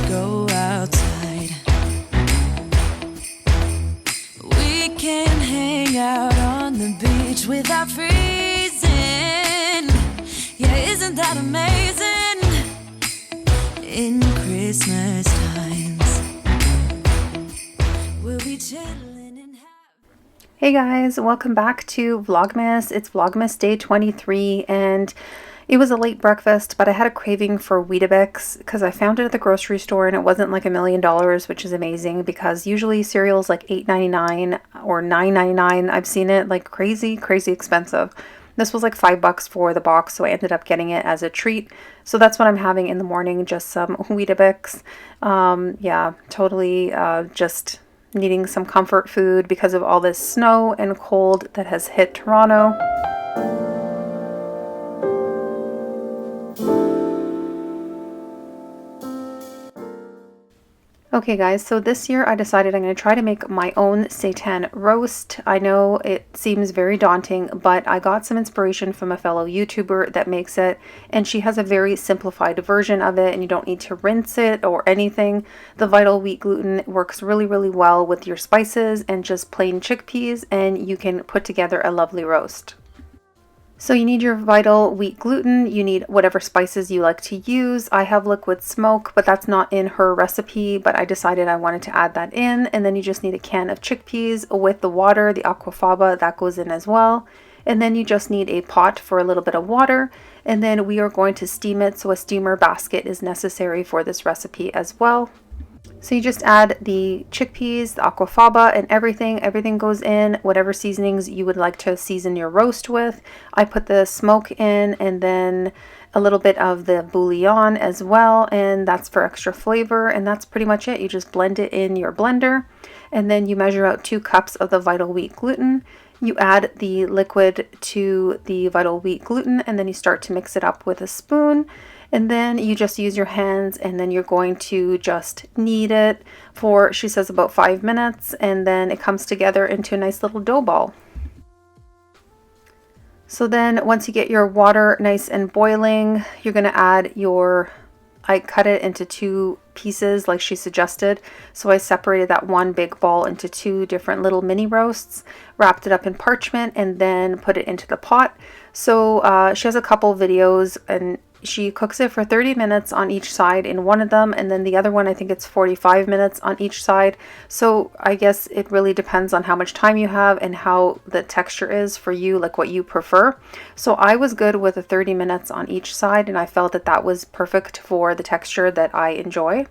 go outside. We can hang out on the beach without freezing. Yeah, isn't that amazing? In Christmas times, we'll be chilling and Hey guys, welcome back to Vlogmas. It's Vlogmas day 23 and it was a late breakfast, but I had a craving for Weetabix because I found it at the grocery store and it wasn't like $1 million, which is amazing because usually cereal's like $8.99 or $9.99. I've seen it like crazy expensive. This was like $5 for the box, so I ended up getting it as a treat. So that's what I'm having in the morning, just some Weetabix. Yeah, totally just needing some comfort food because of all this snow and cold that has hit Toronto. Okay guys, so this year I decided I'm going to try to make my own seitan roast. I know it seems very daunting, but I got some inspiration from a fellow YouTuber that makes it, and she has a very simplified version of it, and you don't need to rinse it or anything. The Vital Wheat gluten works really well with your spices and just plain chickpeas, and you can put together a lovely roast. So you need your Vital Wheat gluten, you need whatever spices you like to use. I have liquid smoke, but that's not in her recipe, but I decided I wanted to add that in. And then you just need a can of chickpeas with the water, the aquafaba, that goes in as well. And then you just need a pot for a little bit of water, and then we are going to steam it, so a steamer basket is necessary for this recipe as well. So you just add the chickpeas, the aquafaba, and everything goes in, whatever seasonings you would like to season your roast with. I put the smoke in and then a little bit of the bouillon as well, and that's for extra flavor, and that's pretty much it. You just blend it in your blender, and then you measure out 2 cups of the Vital Wheat gluten. You add the liquid to the Vital Wheat gluten, and then you start to mix it up with a spoon. And then you just use your hands, and then you're going to just knead it for, she says, about 5 minutes, and then it comes together into a nice little dough ball. So then once you get your water nice and boiling, you're going to add your, I cut it into 2 pieces like she suggested. So I separated that one big ball into 2 different little mini roasts, wrapped it up in parchment, and then put it into the pot. So she has a couple videos, and she cooks it for 30 minutes on each side in one of them, and then the other one I think it's 45 minutes on each side. So I guess it really depends on how much time you have and how the texture is for you, like what you prefer. So I was good with the 30 minutes on each side, and I felt that that was perfect for the texture that I enjoy.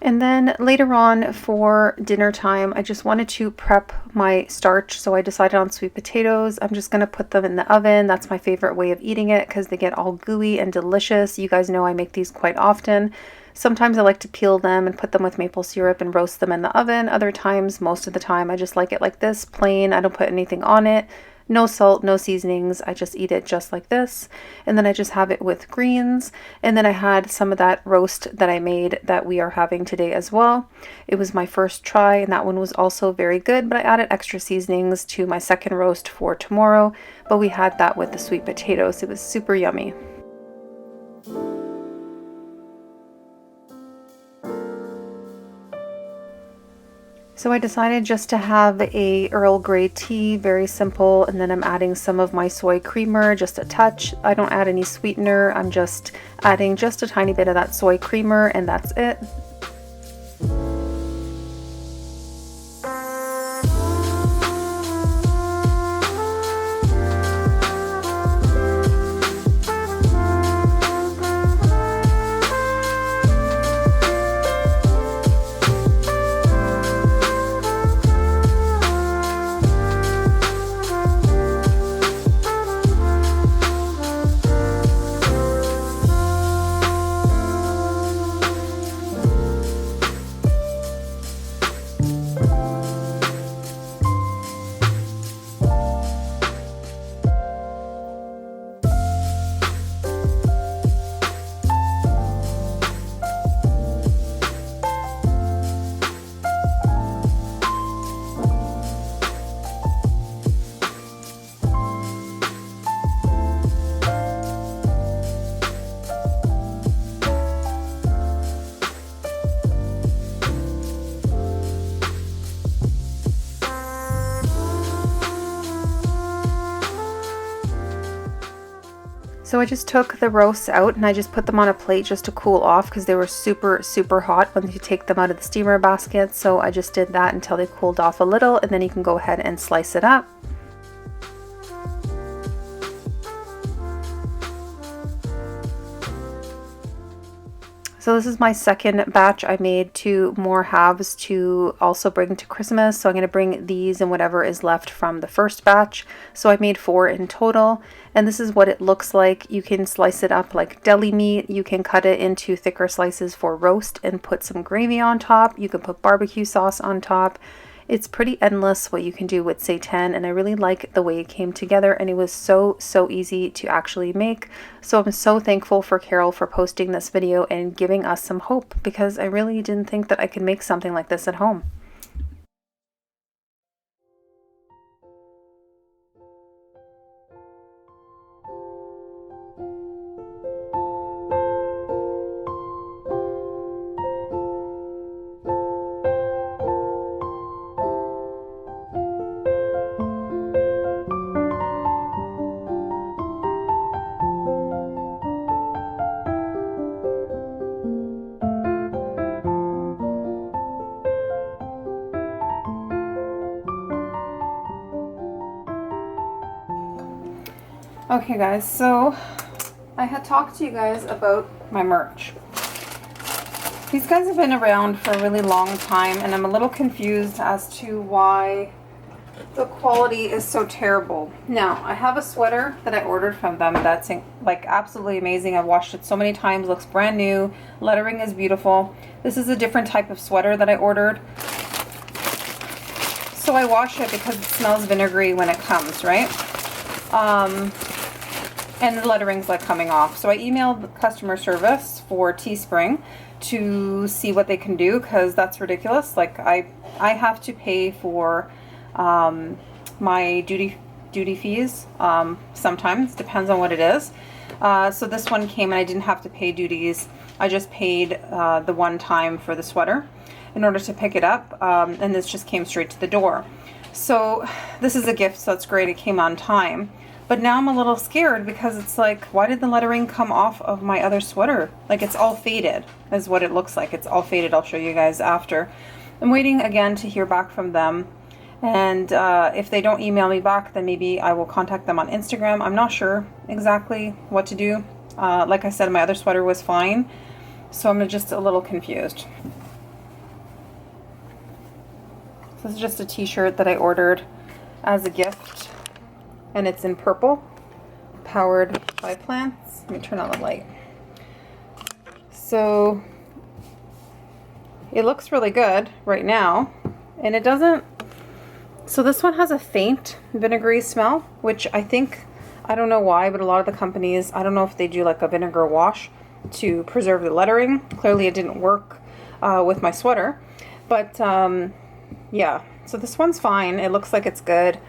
And then later on for dinner time, I just wanted to prep my starch, so I decided on sweet potatoes. I'm just going to put them in the oven. That's my favorite way of eating it because they get all gooey and delicious. You guys know I make these quite often. Sometimes I like to peel them and put them with maple syrup and roast them in the oven. Other times, most of the time, I just like it like this, plain. I don't put anything on it. No salt, no seasonings. I just eat it just like this. And then I just have it with greens. And then I had some of that roast that I made that we are having today as well. It was my first try, and that one was also very good, but I added extra seasonings to my second roast for tomorrow. But we had that with the sweet potatoes. It was super yummy. So I decided just to have a Earl Grey tea, very simple, and then I'm adding some of my soy creamer, just a touch. I don't add any sweetener, I'm just adding just a tiny bit of that soy creamer, and that's it. So I just took the roasts out and I just put them on a plate just to cool off because they were super, super hot when you take them out of the steamer basket. So I just did that until they cooled off a little, and then you can go ahead and slice it up. So this is my second batch. I made 2 more halves to also bring to Christmas. So I'm going to bring these and whatever is left from the first batch. So I made 4 in total. And this is what it looks like. You can slice it up like deli meat. You can cut it into thicker slices for roast and put some gravy on top. You can put barbecue sauce on top. It's pretty endless what you can do with seitan, and I really like the way it came together, and it was so easy to actually make. So I'm so thankful for Carol for posting this video and giving us some hope, because I really didn't think that I could make something like this at home. Okay guys, so I had talked to you guys about my merch. These guys have been around for a really long time, and I'm a little confused as to why the quality is so terrible. Now, I have a sweater that I ordered from them that's like absolutely amazing. I've washed it so many times, looks brand new, lettering is beautiful. This is a different type of sweater that I ordered. So I wash it because it smells vinegary when it comes, right? And the lettering's like coming off. So I emailed customer service for Teespring to see what they can do, because that's ridiculous. Like I have to pay for my duty fees sometimes, depends on what it is. So this one came and I didn't have to pay duties. I just paid the one time for the sweater in order to pick it up, and this just came straight to the door. So this is a gift, so that's great. It came on time. But now I'm a little scared because it's like, why did the lettering come off of my other sweater? Like, it's all faded is what it looks like. It's all faded. I'll show you guys after. I'm waiting again to hear back from them. And if they don't email me back, then maybe I will contact them on Instagram. I'm not sure exactly what to do. Like I said, my other sweater was fine. So I'm just a little confused. This is just a t-shirt that I ordered as a gift. And it's in purple, powered by plants. Let me turn on the light. So it looks really good right now, and it doesn't. So this one has a faint vinegary smell, which I think, I don't know why, but a lot of the companies, I don't know if they do like a vinegar wash to preserve the lettering. Clearly it didn't work with my sweater, but yeah, so this one's fine. It looks like it's good.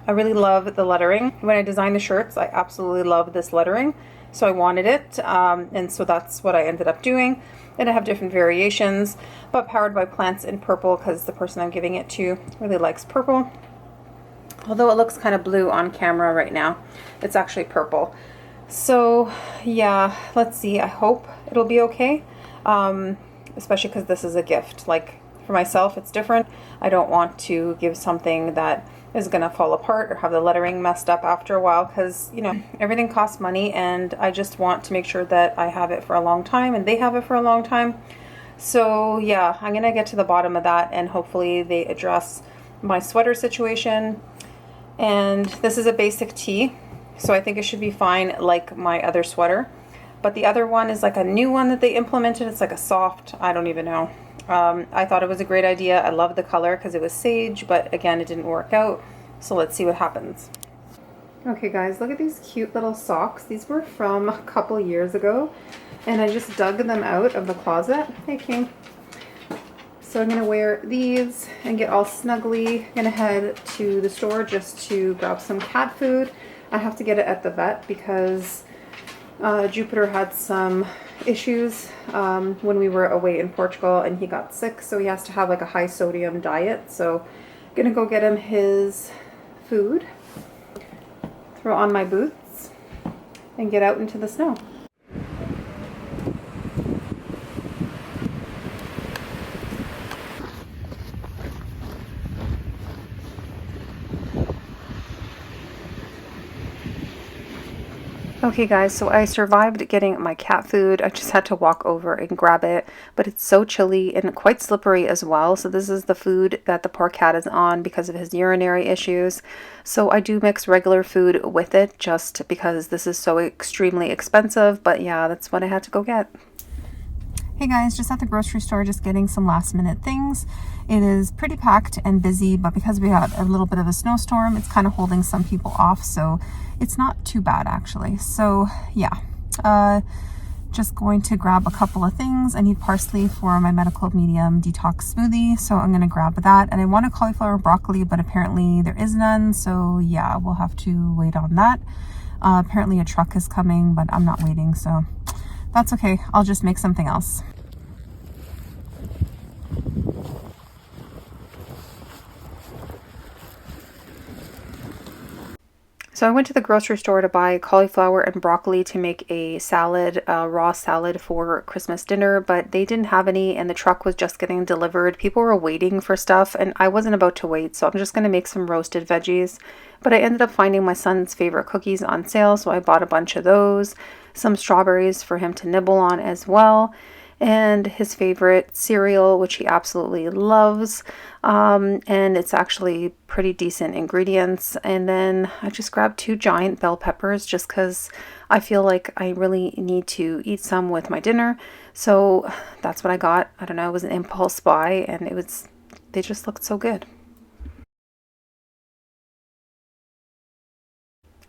I really love the lettering. When I designed the shirts, I absolutely love this lettering, so I wanted it, and so that's what I ended up doing. And I have different variations, but powered by plants in purple because the person I'm giving it to really likes purple. Although it looks kind of blue on camera right now, it's actually purple. So yeah, let's see. I hope it'll be okay, especially because this is a gift. Like for myself, it's different. I don't want to give something that is gonna fall apart or have the lettering messed up after a while, because you know everything costs money, and I just want to make sure that I have it for a long time and they have it for a long time. So yeah, I'm gonna get to the bottom of that, and hopefully they address my sweater situation. And this is a basic tee, so I think it should be fine like my other sweater. But the other one is like a new one that they implemented. It's like a soft, I don't even know. I thought it was a great idea. I love the color because it was sage, but again, it didn't work out. So let's see what happens. Okay guys, look at these cute little socks. These were from a couple years ago, and I just dug them out of the closet. Hey King. So I'm gonna wear these and get all snuggly. I'm gonna head to the store just to grab some cat food. I have to get it at the vet because Jupiter had some issues when we were away in Portugal, and he got sick, so he has to have like a high sodium diet. So I'm gonna go get him his food, throw on my boots, and get out into the snow. Okay guys, so I survived getting my cat food. I just had to walk over and grab it, but it's so chilly and quite slippery as well. So this is the food that the poor cat is on because of his urinary issues. So I do mix regular food with it just because this is so extremely expensive, but yeah, that's what I had to go get. Hey guys, just at the grocery store, just getting some last minute things. It is pretty packed and busy, but because we had a little bit of a snowstorm, it's kind of holding some people off, so it's not too bad actually. So yeah, just going to grab a couple of things. I need parsley for my medical medium detox smoothie, so I'm going to grab that. And I want a cauliflower broccoli, but apparently there is none, so yeah, we'll have to wait on that. Apparently a truck is coming, but I'm not waiting, so that's okay. I'll just make something else. So I went to the grocery store to buy cauliflower and broccoli to make a salad, raw salad for Christmas dinner, but they didn't have any and the truck was just getting delivered. People were waiting for stuff and I wasn't about to wait, so I'm just going to make some roasted veggies. But I ended up finding my son's favorite cookies on sale, so I bought a bunch of those, some strawberries for him to nibble on as well, and his favorite cereal, which he absolutely loves. And it's actually pretty decent ingredients. And then I just grabbed 2 giant bell peppers just because I feel like I really need to eat some with my dinner. So that's what I got. I don't know, it was an impulse buy and they just looked so good.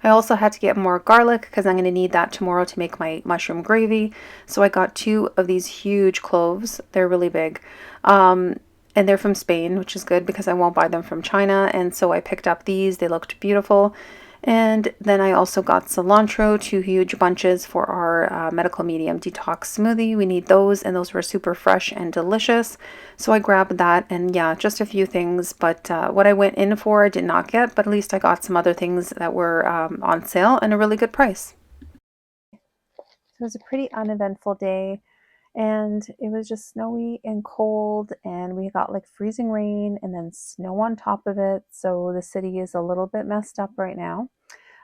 I also had to get more garlic because I'm going to need that tomorrow to make my mushroom gravy. So I got 2 of these huge cloves. They're really big. And they're from Spain, which is good because I won't buy them from China. And so I picked up these. They looked beautiful. And then I also got cilantro, 2 huge bunches for our medical medium detox smoothie. We need those, and those were super fresh and delicious. So I grabbed that, and yeah, just a few things. But what I went in for, I did not get, but at least I got some other things that were on sale and a really good price. So it was a pretty uneventful day, and it was just snowy and cold, and we got like freezing rain and then snow on top of it. So the city is a little bit messed up right now.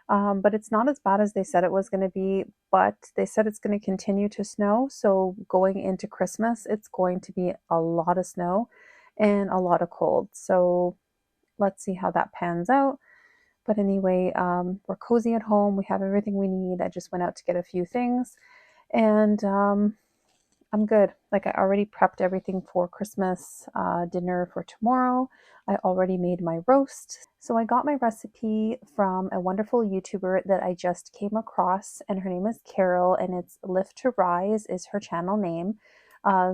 But it's not as bad as they said it was going to be, but they said it's going to continue to snow. So going into Christmas, it's going to be a lot of snow and a lot of cold. So let's see how that pans out. But anyway, we're cozy at home. We have everything we need. I just went out to get a few things, and I'm good. Like, I already prepped everything for Christmas dinner for tomorrow. I already made my roast. So I got my recipe from a wonderful YouTuber that I just came across, and her name is Carol, and it's Lift to Rise is her channel name.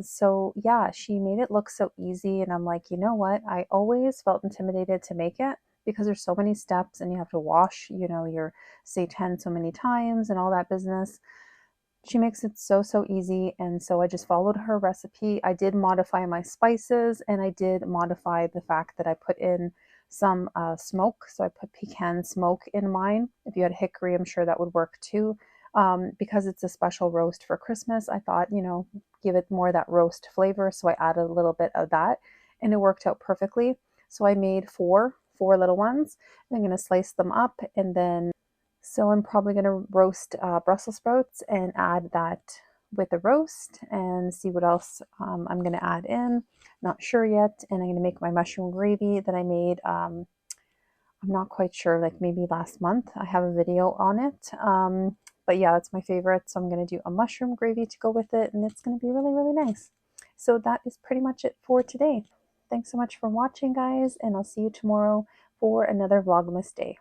So yeah, she made it look so easy, and I'm like, you know what? I always felt intimidated to make it because there's so many steps and you have to wash, your seitan so many times and all that business. She makes it so easy, and so I just followed her recipe. I did modify my spices, and I did modify the fact that I put in some smoke. So I put pecan smoke in mine. If you had hickory, I'm sure that would work too. Because it's a special roast for Christmas, I thought, give it more of that roast flavor. So I added a little bit of that, and it worked out perfectly. So I made four little ones. I'm going to slice them up, and then so I'm probably going to roast Brussels sprouts and add that with the roast and see what else I'm going to add in. Not sure yet. And I'm going to make my mushroom gravy that I made. I'm not quite sure, like maybe last month. I have a video on it. But yeah, that's my favorite. So I'm going to do a mushroom gravy to go with it. And it's going to be really nice. So that is pretty much it for today. Thanks so much for watching, guys. And I'll see you tomorrow for another Vlogmas day.